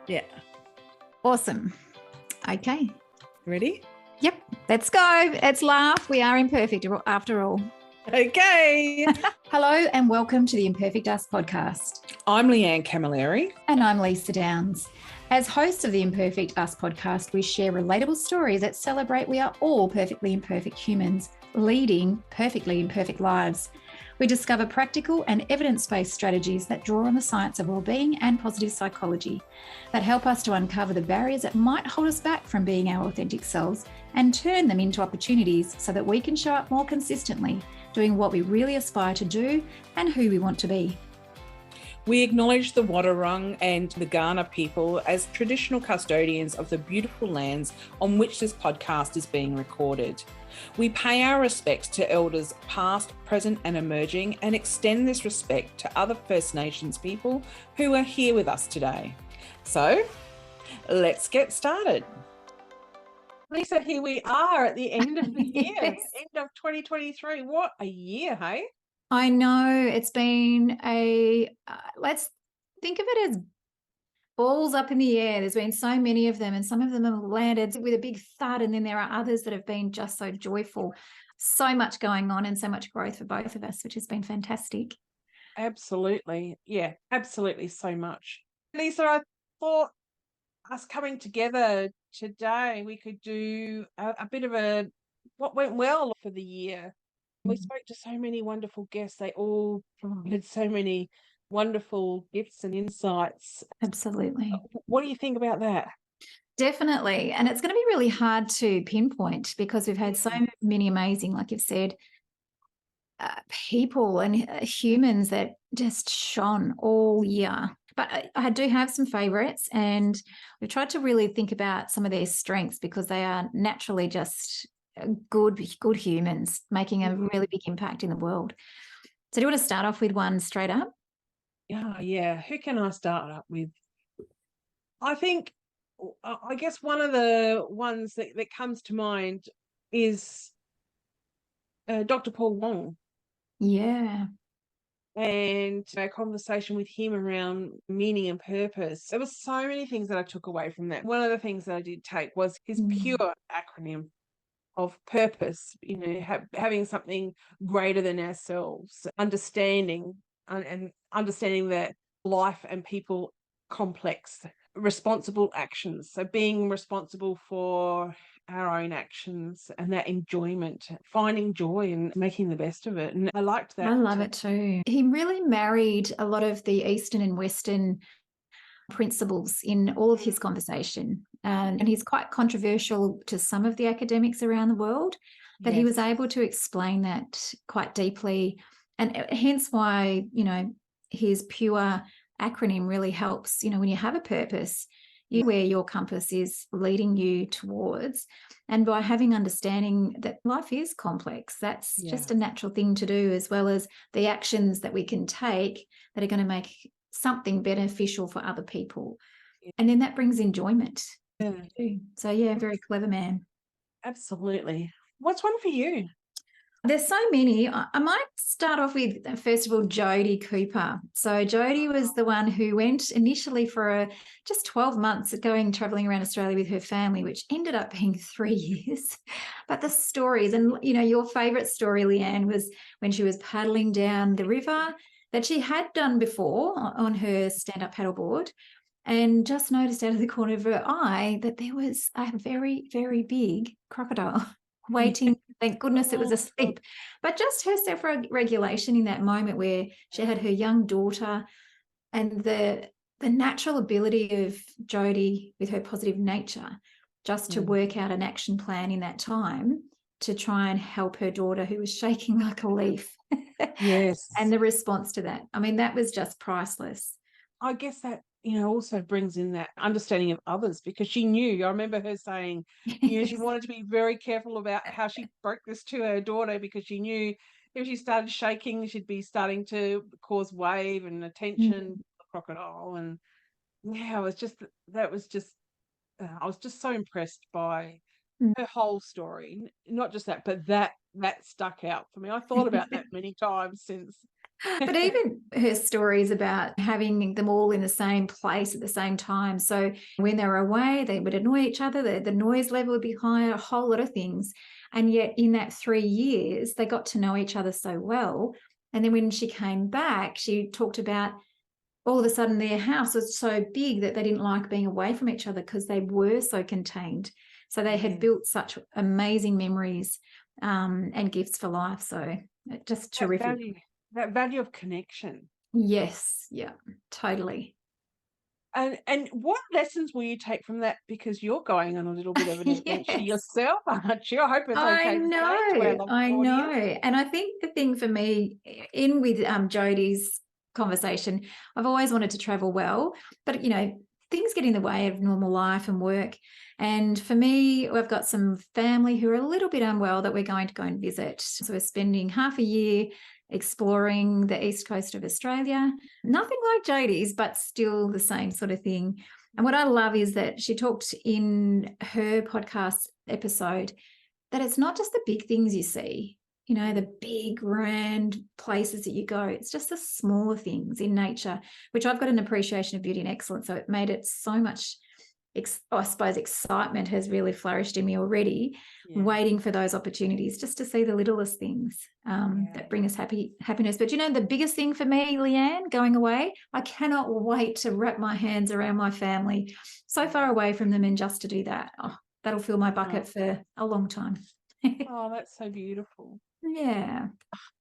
Yeah. Awesome. Okay. Ready? Yep. Let's go. Let's laugh. We are imperfect after all. Okay. Hello and welcome to the Imperfect Us podcast. I'm Leanne Camilleri. And I'm Leesa Downs. As hosts of the Imperfect Us podcast, we share relatable stories that celebrate we are all perfectly imperfect humans leading perfectly imperfect lives. We discover practical and evidence-based strategies that draw on the science of well-being and positive psychology that help us to uncover the barriers that might hold us back from being our authentic selves and turn them into opportunities so that we can show up more consistently, doing what we really aspire to do and who we want to be. We acknowledge the Wadawurrung and the Kaurna people as traditional custodians of the beautiful lands on which this podcast is being recorded. We pay our respects to elders past, present and emerging, and extend this respect to other First Nations people who are here with us today. So, let's get started. Leesa, here we are at the end of the year, Yes. end of 2023. What a year, hey? I know it's been let's think of it as balls up in the air. There's been so many of them, and some of them have landed with a big thud, and then there are others that have been just so joyful. So much going on and so much growth for both of us, which has been fantastic. Absolutely. Yeah, absolutely so much. Leesa, I thought us coming together today, we could do a bit of what went well for the year. We spoke to so many wonderful guests. They all provided so many wonderful gifts and insights. Absolutely. What do you think about that? Definitely. And it's going to be really hard to pinpoint because we've had so many amazing, like you've said, people and humans that just shone all year. But I do have some favorites, and we've tried to really think about some of their strengths because they are naturally just good humans making a really big impact in the world. So do you want to start off with one straight up? Yeah. Who can I start up with? I guess one of the ones that comes to mind is Dr. Paul Wong. Yeah. And a conversation with him around meaning and purpose. There were so many things that I took away from that. One of the things that I did take was his pure acronym of purpose, having something greater than ourselves, understanding and understanding that life and people complex, responsible actions. So being responsible for our own actions and that enjoyment, finding joy and making the best of it. And I liked that. I love it too. He really married a lot of the Eastern and Western principles in all of his conversation. And he's quite controversial to some of the academics around the world, but he was able to explain that quite deeply. And hence why, his pure acronym really helps, when you have a purpose, where your compass is leading you towards. And by having understanding that life is complex, that's just a natural thing to do, as well as the actions that we can take that are going to make something beneficial for other people. And then that brings enjoyment. So, very clever man. Absolutely. What's one for you? There's so many. I might start off with, first of all, Jodie Cooper. So Jodie was the one who went initially for just 12 months traveling around Australia with her family, which ended up being 3 years. But the stories, and, your favourite story, Leanne, was when she was paddling down the river that she had done before on her stand-up paddleboard, and just noticed out of the corner of her eye that there was a very, very big crocodile waiting. Thank goodness it was asleep. But just her self-regulation in that moment where she had her young daughter, and the natural ability of Jodie with her positive nature just to work out an action plan in that time to try and help her daughter who was shaking like a leaf. Yes. And the response to that, that was just priceless. I guess that, also brings in that understanding of others, because she knew, I remember her saying, she wanted to be very careful about how she broke this to her daughter, because she knew if she started shaking, she'd be starting to cause wave and attention, the crocodile. And I was just so impressed by her whole story. Not just that, but that stuck out for me. I thought about that many times since. But even her stories about having them all in the same place at the same time. So when they were away, they would annoy each other, the noise level would be higher, a whole lot of things. And yet in that 3 years, they got to know each other so well. And then when she came back, she talked about all of a sudden their house was so big that they didn't like being away from each other because they were so contained. So they had built such amazing memories and gifts for life. So just terrific. That value of connection. Yes. Yeah, totally. And what lessons will you take from that? Because you're going on a little bit of an adventure Yes. yourself, aren't you? I hope it's I okay to say to our know. lovely I know. audience. And I think the thing for me in with Jodie's conversation, I've always wanted to travel well, but things get in the way of normal life and work. And for me, we've got some family who are a little bit unwell that we're going to go and visit. So we're spending half a year exploring the east coast of Australia. Nothing like Jodie's, but still the same sort of thing. And what I love is that she talked in her podcast episode that it's not just the big things you see, the big grand places that you go. It's just the smaller things in nature, which I've got an appreciation of beauty and excellence. So it made it so much, I suppose, excitement has really flourished in me already, waiting for those opportunities just to see the littlest things that bring us happiness. But the biggest thing for me, Leanne, going away, I cannot wait to wrap my hands around my family so far away from them and just to do that. Oh, that'll fill my bucket for a long time. Oh, that's so beautiful. Yeah.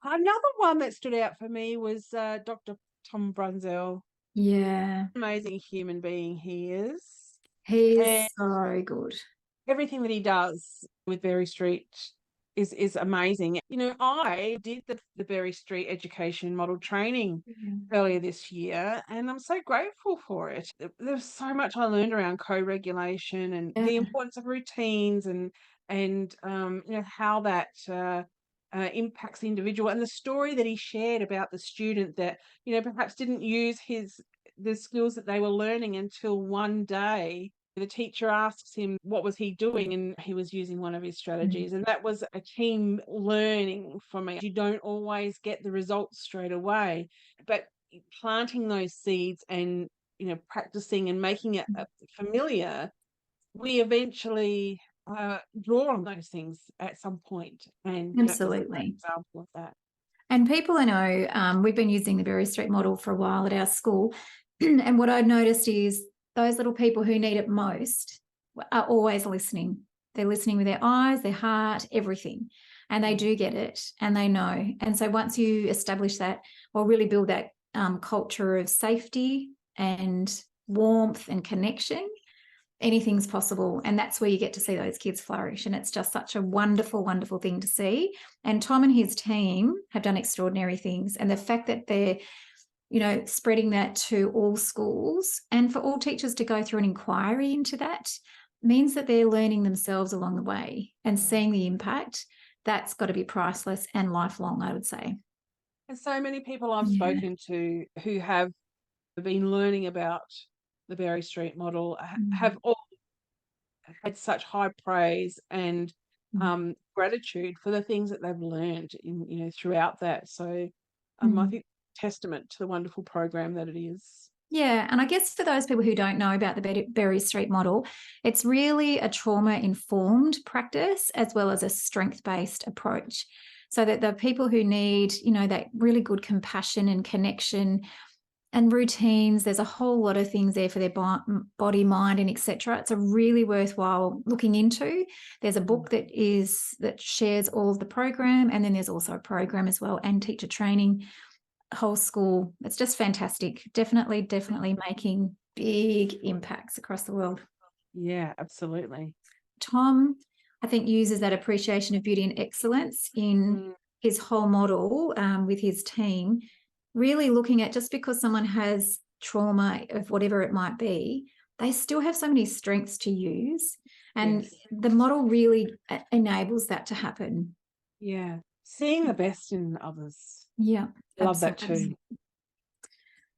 Another one that stood out for me was Dr. Tom Brunzell. Yeah. Amazing human being he is. He is And so good. everything that he does with Berry Street is amazing. I did the Berry Street education model training earlier this year, and I'm so grateful for it. There's so much I learned around co-regulation and the importance of routines and how that impacts the individual, and the story that he shared about the student that perhaps didn't use the skills that they were learning until one day the teacher asks him what was he doing, and he was using one of his strategies. And that was a team learning for me. You don't always get the results straight away, but planting those seeds and practicing and making it familiar, we eventually draw on those things at some point. And that was a great Absolutely. example of that. And people I know, we've been using the Berry Street model for a while at our school. And what I've noticed is those little people who need it most are always listening. They're listening with their eyes, their heart, everything. And they do get it and they know. And so once you establish that or really build that culture of safety and warmth and connection, anything's possible. And that's where you get to see those kids flourish. And it's just such a wonderful, wonderful thing to see. And Tom and his team have done extraordinary things. And the fact that they're, spreading that to all schools and for all teachers to go through an inquiry into that means that they're learning themselves along the way and seeing the impact. That's got to be priceless and lifelong, I would say. And so many people I've spoken to who have been learning about the Berry Street model have all had such high praise and gratitude for the things that they've learned throughout that. So I think testament to the wonderful program that it is. Yeah, and I guess for those people who don't know about the Berry Street model, it's really a trauma-informed practice as well as a strength-based approach, so that the people who need, that really good compassion and connection and routines, there's a whole lot of things there for their body, mind, and etc. It's a really worthwhile looking into. There's a book that shares all of the program, and then there's also a program as well and teacher training. Whole school. It's just fantastic. Definitely making big impacts across the world. Yeah, absolutely. Tom, I think, uses that appreciation of beauty and excellence in his whole model with his team, really looking at just because someone has trauma of whatever it might be, they still have so many strengths to use. And the model really enables that to happen. Yeah. Seeing the best in others. Yeah. I love that too.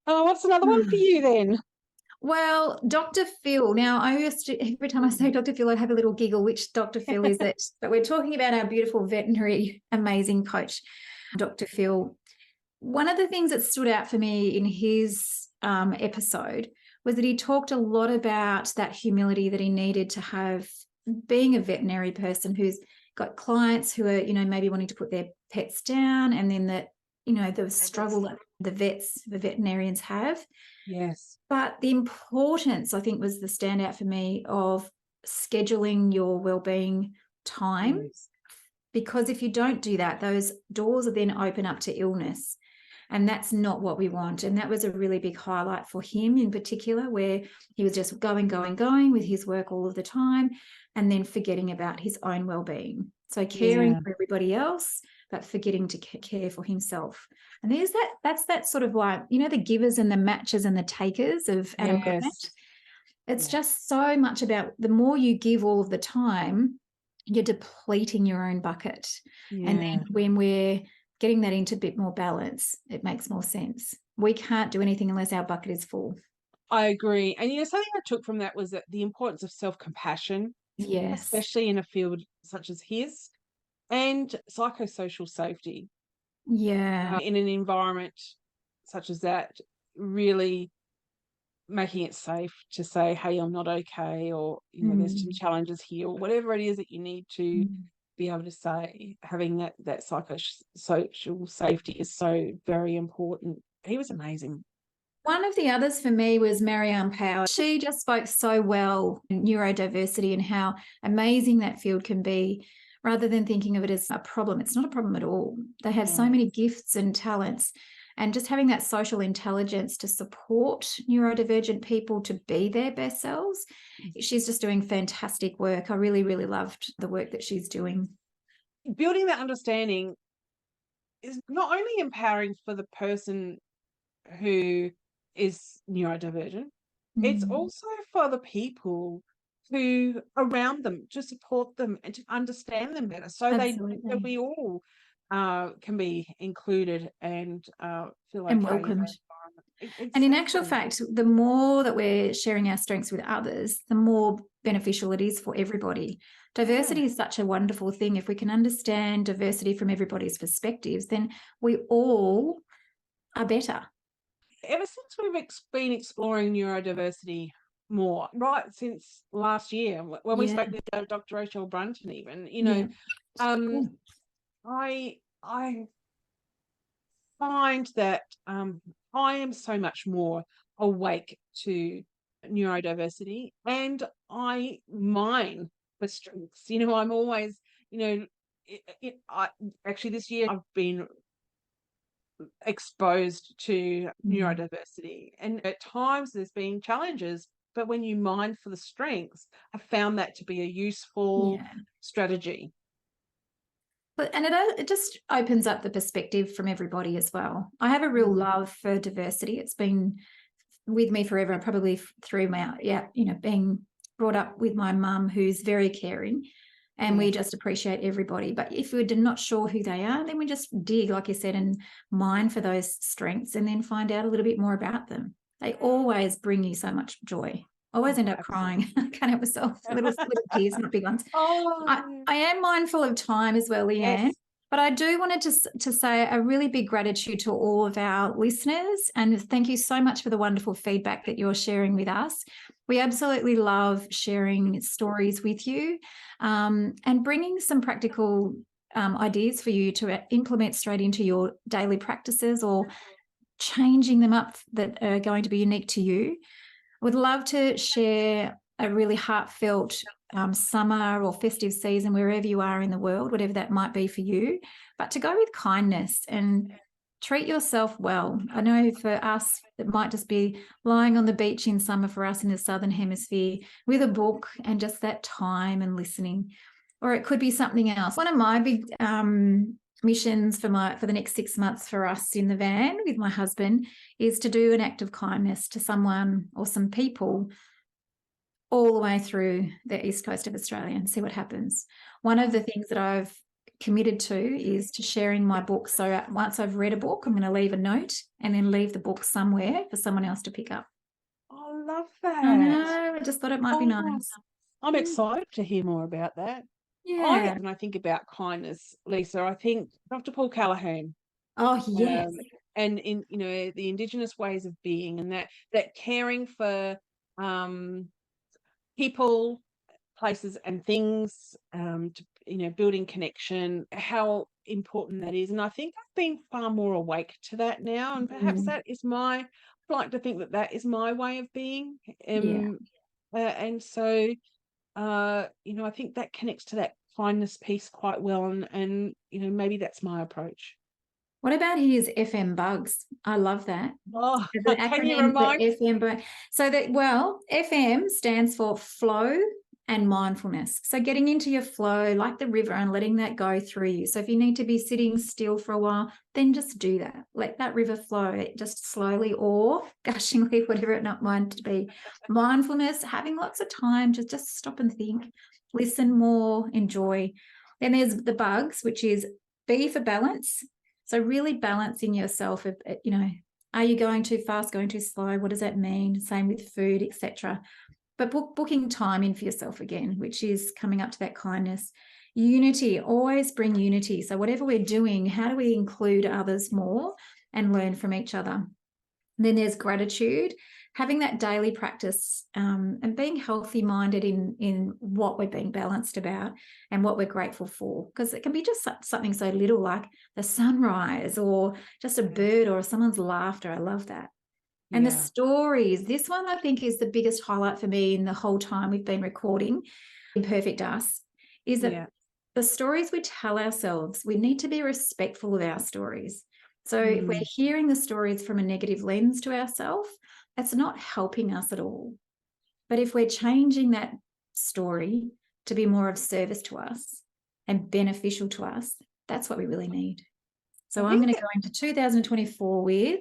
Oh, what's another one for you then? Well, Dr. Phil. Now, I used to, every time I say Dr. Phil, I have a little giggle. Which Dr. Phil is it? But we're talking about our beautiful veterinary, amazing coach, Dr. Phil. One of the things that stood out for me in his episode was that he talked a lot about that humility that he needed to have, being a veterinary person who's got clients who are, you know, maybe wanting to put their pets down, and then that, you know, the struggle that the veterinarians have. Yes. But the importance, I think, was the standout for me of scheduling your wellbeing time. Yes. Because if you don't do that, those doors are then open up to illness. And that's not what we want. And that was a really big highlight for him in particular, where he was just going with his work all of the time and then forgetting about his own well-being. So caring for everybody else, but forgetting to care for himself. And that's that sort of like, you know, the givers and the matchers and the takers of Adam Grant. It's just so much about the more you give all of the time, you're depleting your own bucket. And then when we're getting that into a bit more balance, it makes more sense. We can't do anything unless our bucket is full. I agree. And, you know, something I took from that was that the importance of self-compassion, especially in a field such as his, and psychosocial safety. In an environment such as that, really making it safe to say, hey, I'm not okay, or, you know, there's some challenges here, or whatever it is that you need to be able to say. Having that psychosocial safety is so very important. He was amazing. One of the others for me was Marianne Power. She just spoke so well in neurodiversity and how amazing that field can be, rather than thinking of it as a problem. It's not a problem at all. They have so many gifts and talents, and just having that social intelligence to support neurodivergent people to be their best selves. She's just doing fantastic work. I really, really loved the work that she's doing. Building that understanding is not only empowering for the person who is neurodivergent, it's also for the people who around them, to support them and to understand them better, so that we all can be included and feel okay and welcomed. And in actual fact, the more that we're sharing our strengths with others, the more beneficial it is for everybody. Diversity is such a wonderful thing. If we can understand diversity from everybody's perspectives, then we all are better. Ever since we've been exploring neurodiversity more, right since last year when we spoke with Dr. Rachel Brunton, even, you know, I find that I am so much more awake to neurodiversity, and I mine the strengths. You know, I'm always, you know, actually this year I've been exposed to neurodiversity, and at times there's been challenges, but when you mine for the strengths, I found that to be a useful strategy. And it just opens up the perspective from everybody as well. I have a real love for diversity. It's been with me forever, probably through my, being brought up with my mum, who's very caring, and we just appreciate everybody. But if we're not sure who they are, then we just dig, like you said, and mine for those strengths, and then find out a little bit more about them. They always bring you so much joy. I always end up crying. I can't help myself. Little tears, not big ones. I am mindful of time as well, Leanne. But I do wanted to say a really big gratitude to all of our listeners, and thank you so much for the wonderful feedback that you're sharing with us. We absolutely love sharing stories with you, and bringing some practical ideas for you to implement straight into your daily practices, or changing them up that are going to be unique to you. Would love to share a really heartfelt summer or festive season wherever you are in the world, whatever that might be for you, but to go with kindness and treat yourself well. I know for us, it might just be lying on the beach in summer for us in the Southern Hemisphere with a book and just that time and listening, or it could be something else. One of my big missions for the next 6 months for us in the van with my husband is to do an act of kindness to someone or some people all the way through the east coast of Australia and see what happens. One of the things that I've committed to is to sharing my book. So once I've read a book, I'm going to leave a note and then leave the book somewhere for someone else to pick up. I love that. I know. I just thought it might be nice. I'm excited to hear more about that. When I think about kindness, Leesa, I think Dr. Paul Callahan. Oh, yes. and in, you know, the Indigenous ways of being, and that caring for people, places and things, to, you know, building connection, how important that is. And I think I've been far more awake to that now, and perhaps that is I'd like to think that is my way of being. Yeah. And so, you know, I think that connects to that kindness piece quite well, and you know, maybe that's my approach. What about his FM bugs? I love that. Oh, The can you acronym for remind? FM, but so that, well, FM stands for flow and mindfulness. So getting into your flow like the river and letting that go through you. So if you need to be sitting still for a while, then just do that. Let that river flow just slowly or gushingly, whatever it not meant to be. Mindfulness, having lots of time to just stop and think, listen more, enjoy. Then there's the bugs, which is B for balance. So really balancing yourself, you know, are you going too fast, going too slow? What does that mean? Same with food, etc. But booking time in for yourself again, which is coming up to that kindness. Unity, always bring unity. So whatever we're doing, how do we include others more and learn from each other? And then there's gratitude, having that daily practice, and being healthy-minded in what we're being balanced about and what we're grateful for. Because it can be just something so little like the sunrise or just a bird or someone's laughter. I love that. And the stories, this one I think is the biggest highlight for me in the whole time we've been recording Imperfect Us, is that the stories we tell ourselves, we need to be respectful of our stories. So if we're hearing the stories from a negative lens to ourselves, that's not helping us at all. But if we're changing that story to be more of service to us and beneficial to us, that's what we really need. So I'm going to go into 2024 with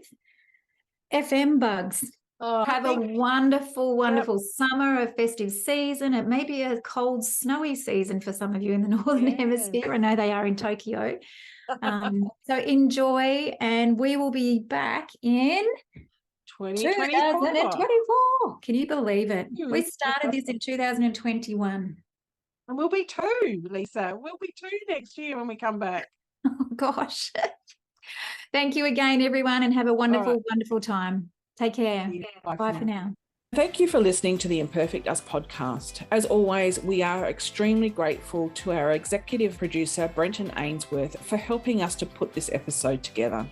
FM bugs. Have a wonderful, wonderful summer, a festive season. It may be a cold, snowy season for some of you in the Northern Hemisphere. I know they are in Tokyo. So enjoy, and we will be back in 2024. Can you believe it? We started this in 2021. And we'll be 2, Leesa. We'll be 2 next year when we come back. Oh, gosh. Thank you again, everyone, and have a wonderful, wonderful time. Take care. Bye for now. Thank you for listening to the Imperfect Us podcast. As always, we are extremely grateful to our executive producer, Brenton Ainsworth, for helping us to put this episode together.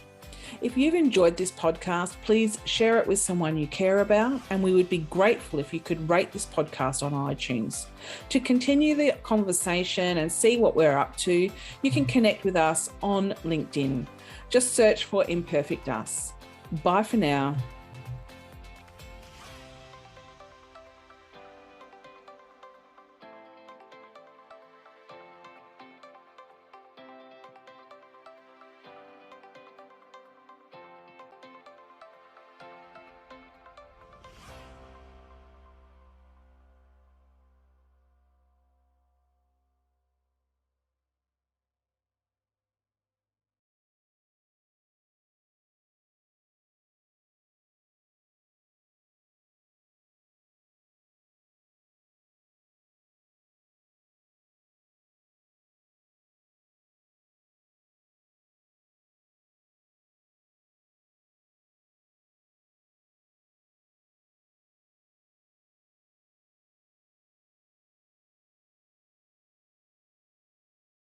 If you've enjoyed this podcast, please share it with someone you care about, and we would be grateful if you could rate this podcast on iTunes. To continue the conversation and see what we're up to, you can connect with us on LinkedIn. Just search for Imperfect Us. Bye for now.